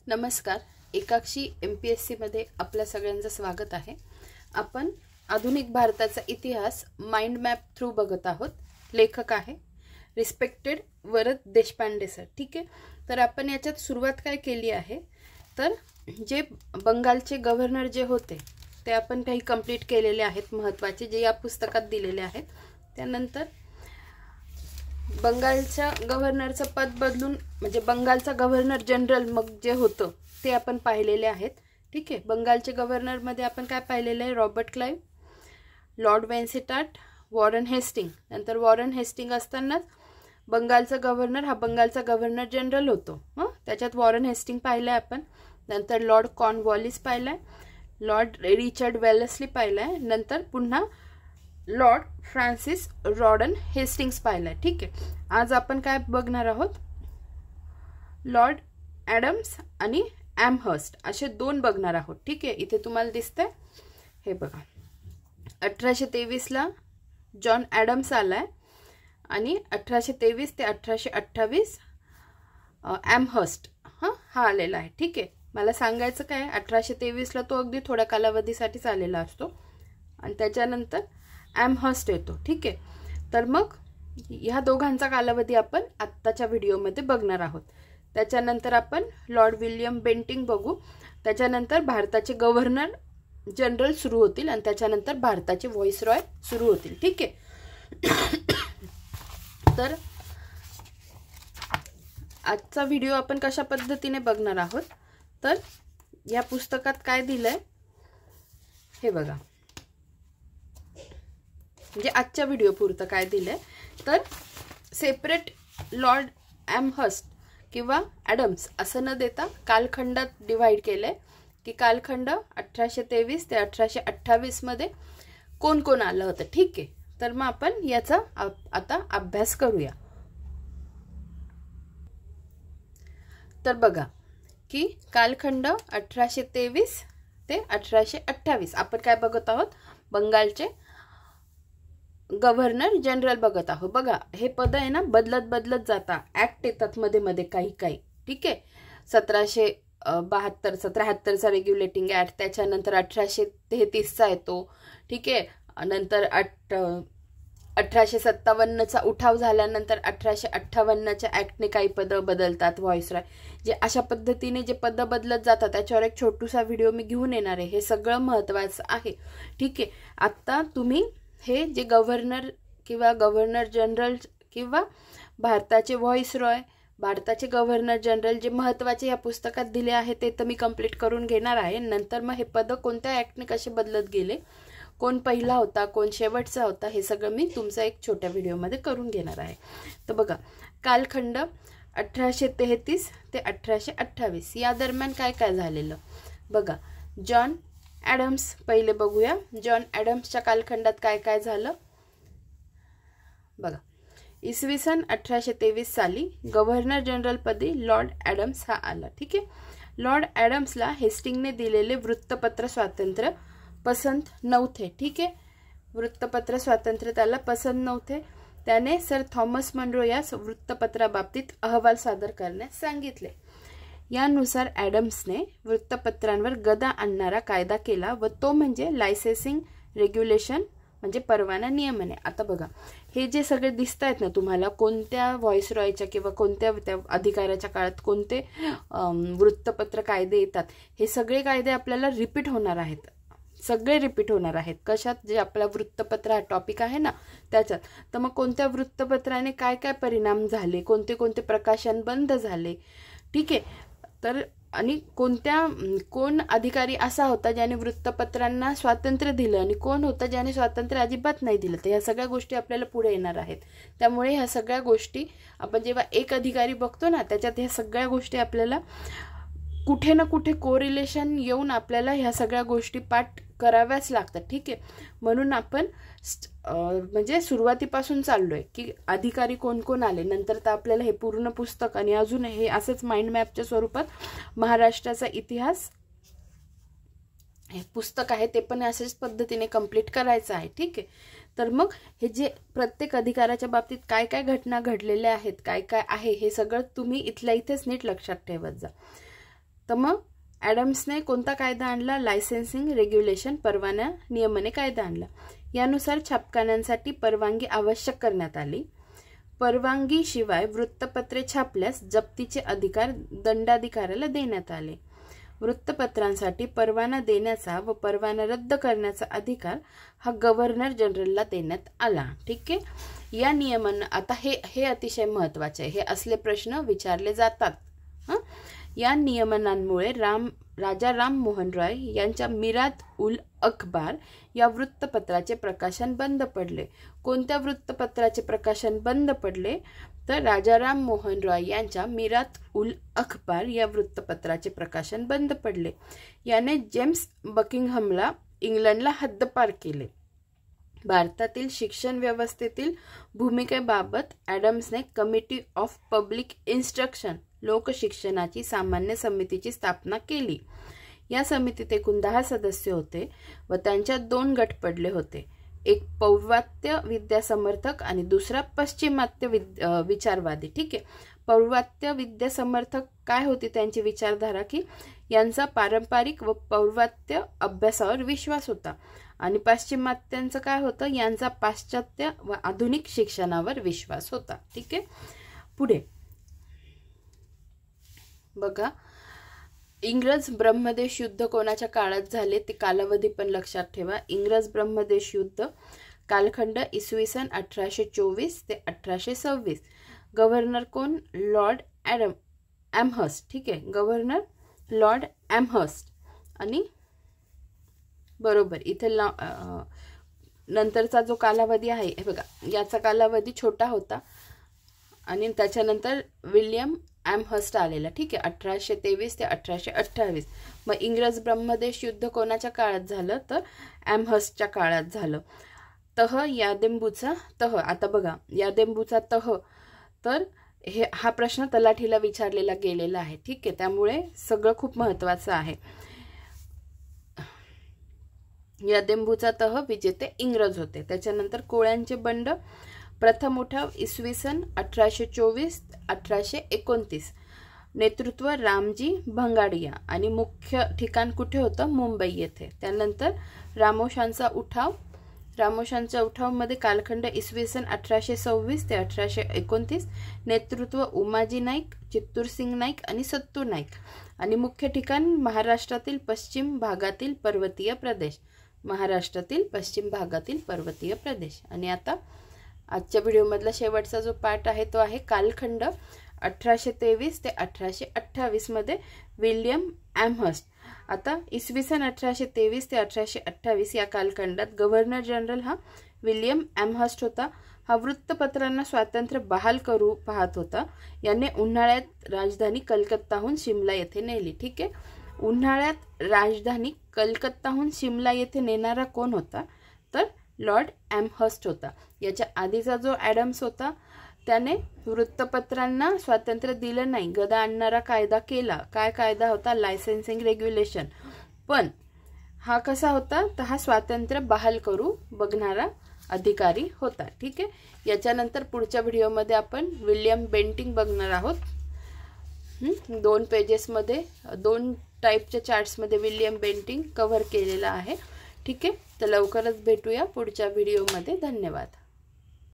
नमस्कार. एकाक्षी MPSC मध्ये आपल्या सगळ्यांचं स्वागत आहे. आपण आधुनिक भारताचा इतिहास माइंड मॅप थ्रू बघत आहोत. लेखक आहे रिस्पेक्टेड वरद देशपांडे सर. ठीक आहे. तर आपण याच्यात सुरुवात काय केली आहे, तर जे बंगालचे गव्हर्नर जे होते ते आपण काही कंप्लीट केलेले आहेत महत्त्वाचे, जे या पुस्तकात दिलेले आहेत. त्यानंतर बंगालच्या गव्हर्नरचं पद बदलून म्हणजे बंगालचा गव्हर्नर जनरल मग जे होतं ते आपण पाहिलेले आहेत. ठीक आहे. बंगालचे गव्हर्नरमध्ये आपण काय पाहिलेलं आहे, Robert Clive, Lord Vansittart, Warren Hasting. नंतर वॉरन हेस्टिंग असतानाच बंगालचा गव्हर्नर हा बंगालचा गव्हर्नर जनरल होतो. त्याच्यात वॉरन हेस्टिंग पाहिलं आहे आपण. नंतर लॉर्ड कॉर्नवॉलिस पाहिलं आहे, लॉर्ड रिचर्ड वेलेस्ली पाहिलं आहे, नंतर पुन्हा लॉर्ड फ्रान्सिस रॉडन हेस्टिंग्स पाहिलं आहे. ठीक आहे. आज आपण काय बघणार आहोत, लॉर्ड ॲडम्स आणि ॲमहर्स्ट असे दोन बघणार आहोत. ठीक आहे. इथे तुम्हाला दिसतंय हे बघा. 1823ला जॉन ॲडम्स आलाय आणि 1823 ते 1828 ॲमहर्स्ट हा आलेला आहे. ठीक आहे. मला सांगायचं काय, 1823ला तो अगदी थोड्या कालावधीसाठीच आलेला असतो आणि त्याच्यानंतर ॲमहर्स्ट येतो. ठीक आहे. तर मग ह्या दोघांचा कालावधी आपण आत्ताच्या व्हिडिओमध्ये बघणार आहोत. त्याच्यानंतर आपण लॉर्ड विल्यम बेंटिंग बघू. त्याच्यानंतर भारताचे गव्हर्नर जनरल सुरू होतील आणि त्याच्यानंतर भारताचे व्हॉइसरॉय सुरू होतील. ठीक आहे. तर आजचा व्हिडिओ आपण कशा पद्धतीने बघणार आहोत, तर या पुस्तकात काय दिलंय हे बघा. म्हणजे आजच्या व्हिडिओ पुरतं काय दिलंय, तर सेपरेट लॉर्ड ॲमहर्स्ट किंवा ॲडम्स असं न देता कालखंडात डिव्हाइड केलंय की कालखंड 1823 ते 1828 मध्ये कोण कोण आलं होतं. ठीक आहे. तर मग आपण याचा आता अभ्यास करूया. तर बघा की कालखंड 1823 ते 1828 आपण काय बघत आहोत, बंगालचे गव्हर्नर जनरल बघत आहोत. बघा हे पद आहे ना बदलत जाता, ऍक्ट येतात मध्ये मध्ये काही. ठीक आहे. 1773चा रेग्युलेटिंग ऍक्ट, त्याच्यानंतर 1833चा येतो. ठीक आहे. नंतर 1857चा उठाव झाल्यानंतर 1858च्या ऍक्टने काही पद बदलतात, व्हॉइसरॉय जे अशा पद्धतीने जे पद बदलत जातात त्याच्यावर एक छोटूसा व्हिडिओ मी घेऊन येणार आहे. हे सगळं महत्त्वाचं आहे. ठीक आहे. आता तुम्ही हे जे गव्हर्नर किंवा गव्हर्नर जनरल किंवा भारताचे व्हॉइसरॉय, भारताचे गव्हर्नर जनरल जे महत्त्वाचे या पुस्तकात दिले आहे ते तर मी कंप्लीट करून घेणार आहे. नंतर मग हे पद कोणत्या ऍक्टने कसे बदलत गेले, कोण पहिला होता कोण शेवटचा होता, हे सगळं मी तुमचा एक छोट्या व्हिडिओमध्ये करून घेणार आहे. तर बघा कालखंड 1833 ते 1828 या दरम्यान काय काय झालेलं बघा. जॉन ॲडम्स पहिले बघूया. जॉन ॲडम्सच्या कालखंडात काय काय झालं बघा. इसवी सन 1823 साली गव्हर्नर जनरल पदी लॉर्ड ॲडम्स हा आला. ठीक आहे. लॉर्ड ॲडम्सला हेस्टिंगने दिलेले वृत्तपत्र स्वातंत्र्य पसंत नव्हते. ठीक आहे. वृत्तपत्र स्वातंत्र्य त्याला पसंत नव्हते. त्याने सर थॉमस मनरो यास वृत्तपत्राबाबतीत अहवाल सादर करण्यास सांगितले. यानुसार ॲडम्सने वृत्तपत्रांवर गदा आणणारा कायदा केला व तो म्हणजे लायसेन्सिंग रेग्युलेशन म्हणजे परवाना नियमने. आता बघा हे जे सगळे दिसत आहेत ना तुम्हाला, कोणत्या व्हॉइसरॉयच्या किंवा कोणत्या त्या अधिकाऱ्याच्या काळात कोणते वृत्तपत्र कायदे येतात, हे सगळे कायदे आपल्याला रिपीट होणार आहेत. सगळे रिपीट होणार आहेत. कशात, जे आपला वृत्तपत्र हा टॉपिक आहे ना त्याच्यात. तर मग कोणत्या वृत्तपत्राने काय काय परिणाम झाले, कोणते कोणते प्रकाशन बंद झाले. ठीक आहे. तर आणि कोण अधिकारी असा होता ज्याने वृत्तपत्रांना स्वातंत्र्य दिलं आणि कोण होता ज्याने स्वातंत्र्य अजिबात नाही दिलं. तर ह्या सगळ्या गोष्टी आपल्याला पुढे येणार आहेत. त्यामुळे ह्या सगळ्या गोष्टी आपण जेव्हा एक अधिकारी बघतो ना त्याच्यात ह्या सगळ्या गोष्टी आपल्याला कुठे ना कुठे कोरिलेशन येऊन आपल्याला ह्या सगळ्या गोष्टी पाठ कराव्याच लागतात. ठीक आहे. म्हणून आपण म्हणजे सुरुवातीपासून चाललोय की अधिकारी कोण कोण आले. नंतर तर आपल्याला हे पूर्ण पुस्तक आणि अजून हे असंच माइंड मॅपच्या स्वरूपात महाराष्ट्राचा इतिहास हे पुस्तक आहे ते पण अशाच पद्धतीने कंप्लीट करायचं आहे. ठीक आहे. तर मग हे जे प्रत्येक अधिकाराच्या बाबतीत काय काय घटना घडलेल्या आहेत, काय काय आहे, हे सगळं तुम्ही इथल्या इथेच नीट लक्षात ठेवत जा. तर मग ॲडम्सने कोणता कायदा आणला? लायसेन्सिंग रेग्युलेशन, परवाना नियमने कायदा आणला. यानुसार छापखान्यांसाठी परवानगी आवश्यक करण्यात आली. परवानगीशिवाय वृत्तपत्रे छापल्यास जप्तीचे अधिकार दंडाधिकाऱ्याला देण्यात आले. वृत्तपत्रांसाठी परवाना देण्याचा व परवाना रद्द करण्याचा अधिकार हा गव्हर्नर जनरलला देण्यात आला. ठीक आहे. या नियमांना आता हे अतिशय महत्त्वाचे आहे. हे असले प्रश्न विचारले जातात. या नियमांमुळे राजा राम मोहन रॉय यांच्या मिरात उल अखबार या वृत्तपत्राचे प्रकाशन बंद पडले. कोणत्या वृत्तपत्राचे प्रकाशन बंद पडले? तर राजा राम मोहन रॉय यांच्या मिरात उल अखबार या वृत्तपत्राचे प्रकाशन बंद पडले. याने जेम्स बकिंगहमला इंग्लंडला हद्दपार केले. भारतातील शिक्षण व्यवस्थेतील भूमिकेबाबत ॲडम्सने कमिटी ऑफ पब्लिक इन्स्ट्रक्शन लोकशिक्षणाची सामान्य समितीची स्थापना केली. या समितीत एकूण 10 सदस्य होते व त्यांच्यात 2 गट पडले होते. एक पौर्वात्य विद्यासमर्थक आणि दुसरा पश्चिमात्य विचारवादी. ठीक आहे. पौर्वात्य विद्यासमर्थक काय होती त्यांची विचारधारा? की यांचा पारंपरिक व पौर्वात्य अभ्यासावर विश्वास होता आणि पाश्चिमात्यांचं काय होतं? यांचा पाश्चात्य व आधुनिक शिक्षणावर विश्वास होता. ठीक आहे. पुढे बघा, इंग्रज ब्रह्मदेश युद्ध कोणाच्या काळात झाले ते कालावधी पण लक्षात ठेवा. इंग्रज ब्रह्मदेश युद्ध कालखंड इसवी सन 1824 ते 1826. गव्हर्नर कोण? Lord Amherst. ठीक आहे. Governor Lord Amherst. आणि बरोबर इथे नंतरचा जो कालावधी आहे हे बघा, याचा कालावधी छोटा होता आणि त्याच्यानंतर विल्यम ॲमहर्स्ट आलेला. ठीक आहे. 1823 ते 1828. मग इंग्रज ब्रह्मदेश युद्ध कोणाच्या काळात झालं? तर ॲमहर्स्टच्या काळात झालं. यादेंबूचा तह. आता बघा, यादेंबूचा तह, तर हा प्रश्न तलाठीला विचारलेला गेलेला आहे. ठीक आहे. त्यामुळे सगळं खूप महत्त्वाचं आहे. यादेंबूचा तह विजेते इंग्रज होते. त्याच्यानंतर कोळ्यांचे बंड प्रथम उठाव इसवी सन 1824 1829. नेतृत्व रामजी भंगाडिया आणि मुख्य ठिकाण कुठे होतं? मुंबई येथे. त्यानंतर रामोशांचा उठाव. रामोशांच्या उठावामध्ये कालखंड इसवी सन 1826 ते 1829. नेतृत्व उमाजी नाईक, चित्तूरसिंग नाईक आणि सत्तू नाईक. आणि मुख्य ठिकाण महाराष्ट्रातील पश्चिम भागातील पर्वतीय प्रदेश. महाराष्ट्रातील पश्चिम भागातील पर्वतीय प्रदेश. आणि आता आजच्या व्हिडिओमधला शेवटचा जो पार्ट आहे तो आहे कालखंड 1823 ते 1828 मध्ये विल्यम ॲमहर्स्ट. आता इसवी सन 1823 ते 1828 या कालखंडात गव्हर्नर जनरल हा विल्यम ॲमहर्स्ट होता. हा वृत्तपत्रांना स्वातंत्र्य बहाल करू पाहत होता. याने उन्हाळ्यात राजधानी कलकत्ताहून शिमला येथे नेली. ठीक आहे. उन्हाळ्यात राजधानी कलकत्ताहून शिमला येथे नेणारा कोण होता? तर लॉर्ड ॲमहर्स्ट होता. याच्या आधीचा जो ॲडम्स होता त्याने वृत्तपत्रांना स्वातंत्र्य दिलं नाही, गदा आणणारा कायदा केला. काय कायदा होता? Licensing regulation. पण हा कसा होता? तर हा स्वातंत्र्य बहाल करू बघणारा अधिकारी होता. ठीक आहे. याच्यानंतर पुढच्या व्हिडिओमध्ये आपण विल्यम बेंटिंग बघणार आहोत. 2 पेजेसमध्ये 2 टाईपच्या चार्ट्समध्ये विल्यम बेंटिंग कव्हर केलेला आहे. ठीक आहे. तर लवकरच भेटूया पुढच्या व्हिडिओमध्ये. धन्यवाद.